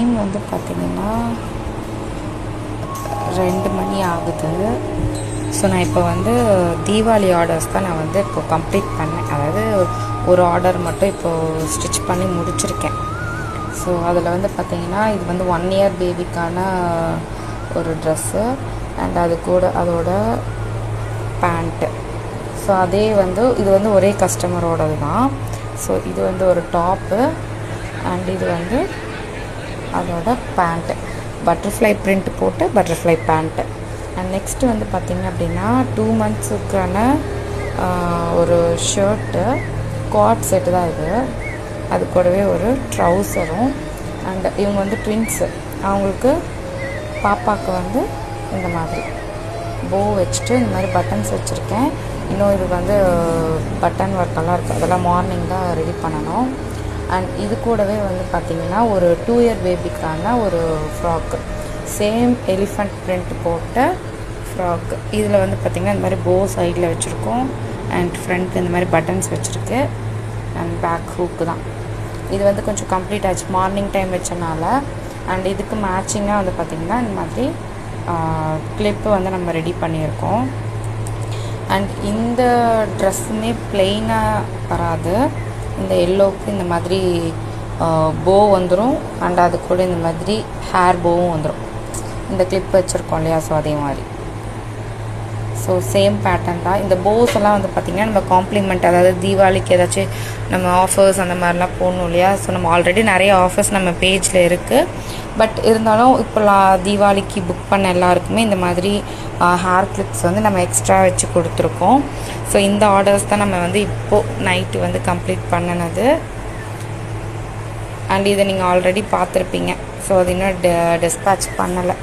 Time வந்து பார்த்திங்கன்னா 2 மணி ஆகுது. ஸோ நான் இப்போ வந்து தீபாவளி ஆர்டர்ஸ் தான் நான் வந்து இப்போ கம்ப்ளீட் பண்ணேன். அதாவது ஒரு ஆர்டர் மட்டும் இப்போது ஸ்டிச் பண்ணி முடிச்சிருக்கேன். ஸோ அதில் வந்து பார்த்திங்கன்னா இது வந்து 1 இயர் பேபிக்கான ஒரு ட்ரெஸ்ஸு அண்ட் அது கூட அதோட பேண்ட்டு. ஸோ அதே வந்து இது வந்து ஒரே கஸ்டமரோடது தான். ஸோ இது வந்து ஒரு டாப்பு அண்ட் இது வந்து அதோட பேண்ட்டு, பட்டர்ஃப்ளை பிரிண்ட் போட்டு பட்டர்ஃப்ளை பேண்ட்டு. அண்ட் நெக்ஸ்ட்டு வந்து பார்த்திங்க அப்படின்னா 2 மந்த்ஸுக்கான ஒரு ஷர்ட்டு குவாட் செட்டு தான் இது. அது கூடவே ஒரு ட்ரௌசரும் அண்ட் இவங்க வந்து ட்வின்ஸு. அவங்களுக்கு பாப்பாவுக்கு வந்து இந்த மாதிரி போ வச்சுட்டு இந்த மாதிரி பட்டன்ஸ் வச்சுருக்கேன். இன்னும் இது வந்து பட்டன் ஒர்க்கெல்லாம் இருக்குது, அதெல்லாம் மார்னிங் தான் ரெடி பண்ணணும். அண்ட் இது கூடவே வந்து பார்த்திங்கன்னா ஒரு 2 இயர் பேபிக்கான ஒரு ஃப்ராக்கு, சேம் எலிஃபண்ட் பிரிண்ட் போட்ட ஃப்ராக்கு. இதில் வந்து பார்த்திங்கன்னா இந்த மாதிரி போ சைடில் வச்சுருக்கோம் அண்ட் ஃப்ரண்ட் இந்த மாதிரி பட்டன்ஸ் வச்சுருக்கு அண்ட் பேக் ஹூக்கு தான். இது வந்து கொஞ்சம் கம்ப்ளீட் ஆச்சு மார்னிங் டைம் வச்சனால. அண்ட் இதுக்கு மேட்சிங்காக வந்து பார்த்திங்கன்னா இந்த மாதிரி கிளிப்பு வந்து நம்ம ரெடி பண்ணியிருக்கோம். அண்ட் இந்த ட்ரெஸ்ஸுமே பிளெயினாக வராது. இந்த எல்லோவுக்கு இந்த மாதிரி போ வந்துடும் அண்ட் அது கூட இந்த மாதிரி ஹேர் போவும் வந்துடும். இந்த கிளிப் வச்சுருக்கோம் இல்லையா, ஸோ அதே மாதிரி. ஸோ சேம் பேட்டர்ன் தான். இந்த போஸ் எல்லாம் வந்து பார்த்திங்கன்னா நம்ம காம்ப்ளிமெண்ட், அதாவது தீபாவளிக்கு ஏதாச்சும் நம்ம ஆஃபர்ஸ் அந்த மாதிரிலாம் போடணும் இல்லையா. ஸோ நம்ம ஆல்ரெடி நிறைய ஆஃபர்ஸ் நம்ம பேஜில் இருக்குது. பட் இருந்தாலும் இப்போலாம் தீபாவளிக்கு புக் பண்ண எல்லாருக்குமே இந்த மாதிரி ஹேர் கிளிப்ஸ் வந்து நம்ம எக்ஸ்ட்ரா வச்சு கொடுத்துருக்கோம். ஸோ இந்த ஆர்டர்ஸ் தான் நம்ம வந்து இப்போது நைட்டு வந்து கம்ப்ளீட் பண்ணினது. அண்ட் இதை நீங்கள் ஆல்ரெடி பார்த்துருப்பீங்க. ஸோ அது இன்னும் டிஸ்பேட்ச் பண்ணலை.